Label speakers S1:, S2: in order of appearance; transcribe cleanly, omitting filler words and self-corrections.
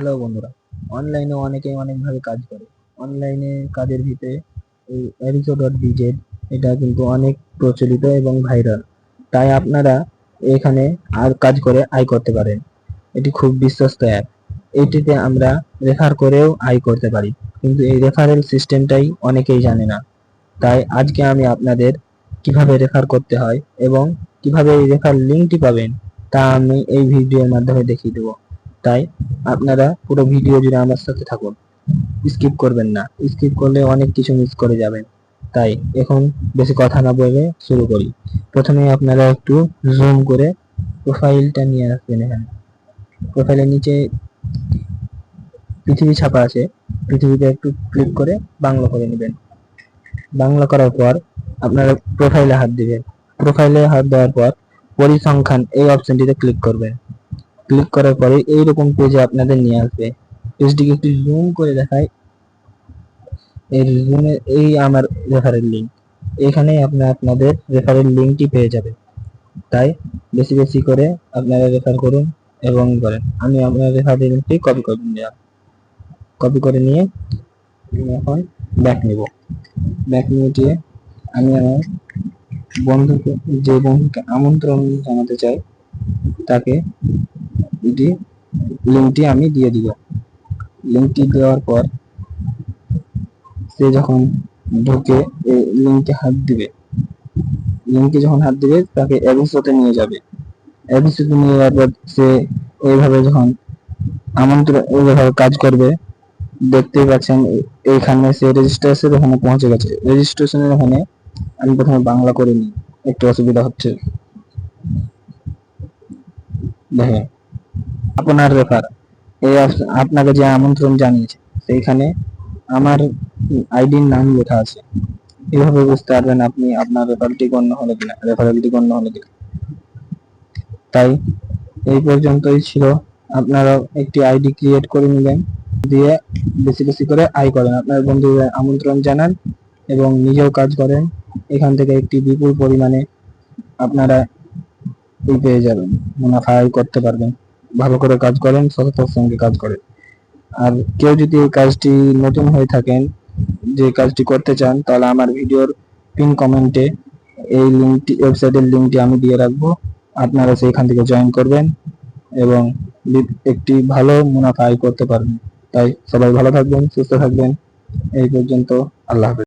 S1: Hello বন্ধুরা, অনলাইনে অনেকে অনেকভাবে কাজ করে। অনলাইনে কাজের ভিতরে এই Arizo.bz এটা কিন্তু অনেক প্রচলিত এবং ভাইরাল। তাই আপনারা এখানে আর কাজ করে আয় করতে পারেন। এটি খুব বিশ্বস্ত অ্যাপ। এটিতে আমরা রেফার করেও আয় করতে পারি, কিন্তু এই রেফারেল সিস্টেমটাই অনেকেই জানে না। তাই আজকে আমি আপনাদের কিভাবে রেফার করতে হয় এবং কিভাবে এই রেফার লিঙ্কটি পাবেন তা আমি এই ভিডিওর মাধ্যমে দেখিয়ে দেবো। তাই আপনারা পুরো ভিডিও জুড়ে আমার সাথে থাকুন, স্কিপ করবেন না। স্কিপ করলে অনেক কিছু মিস করে যাবেন। তাই এখন বেশি কথা না বলে শুরু করি। প্রথমে আপনারা একটু জুম করে প্রোফাইলটা নিয়ে আসবেন। এখানে প্রোফাইলের নিচে পৃথিবী ছাপা আছে, পৃথিবীতে একটু ক্লিক করে বাংলা করে নেবেন। বাংলা করার পর আপনারা প্রোফাইলে হাত দিবেন। প্রোফাইলে হাত দেওয়ার পর পরিসংখ্যান এই অপশনটিতে ক্লিক করবেন। ক্লিক করার পরে এইরকম পেজে আপনাদের নিয়ে আসবে। পেজটিকে একটু জুম করে দেখায়। এই জুমে এই আমার রেফারেল লিঙ্ক, এখানে আপনাদের রেফারেল লিঙ্কটি পেয়ে যাবেন। তাই বেশি বেশি করে আপনারা রেফার করুন এবং করেন। আমি আপনার রেফারেল লিঙ্কটি কপি করে নিয়ে এখন ব্যাক নিব। ব্যাক নিয়ে আমি আমার যে বন্ধুকে আমন্ত্রণ জানাতে চাই তাকে লিঙ্কটি আমি দিয়ে দিব। লিঙ্কটি দেওয়ার পর সে যখন ঢুকে এই লিঙ্কে হাত দিবে, তাকে অ্যাবিসোতে নিয়ে যাবে। অ্যাবিসোতে নিয়ে যাওয়ার পর সে এইভাবে যখন এইভাবে কাজ করবে, দেখতেই পাচ্ছেন এইখানে সে রেজিস্ট্রেশনের ওখানে পৌঁছে গেছে। রেজিস্ট্রেশনের ওখানে আমি প্রথমে বাংলা করে নিই, একটু অসুবিধা হচ্ছে। দেখেন আপনার রেফার এই আপনাকে যে আমন্ত্রণ জানিয়েছে সেইখানে আমার আইডির নাম লেখা আছে। এভাবে বুঝতে পারবেন আপনি আপনার রেফারেলটি গণ্য হলো কিনা। তাই এই পর্যন্তই ছিল। আপনারা একটি আইডি ক্রিয়েট করে নিলেন, দিয়ে বেশি বেশি করে আয় করেন, আপনার বন্ধুদের আমন্ত্রণ জানান এবং নিজেও কাজ করেন। এখান থেকে একটি বিপুল পরিমাণে আপনারা পেয়ে যাবেন, মুনাফা আয় করতে পারবেন। ভালো করে কাজ করেন, সততার সঙ্গে কাজ করেন। আর কেউ যদি এই কাজটি নতুন হয়ে থাকেন, যে কাজটি করতে চান, তাহলে আমার ভিডিওর পিন কমেন্টে এই লিঙ্কটি, ওয়েবসাইটের লিঙ্কটি আমি দিয়ে রাখবো। আপনারা সেইখান থেকে জয়েন করবেন এবং একটি ভালো মুনাফা আয় করতে পারবেন। তাই সবাই ভালো থাকবেন, সুস্থ থাকবেন। এই পর্যন্ত, আল্লাহ হাফেজ।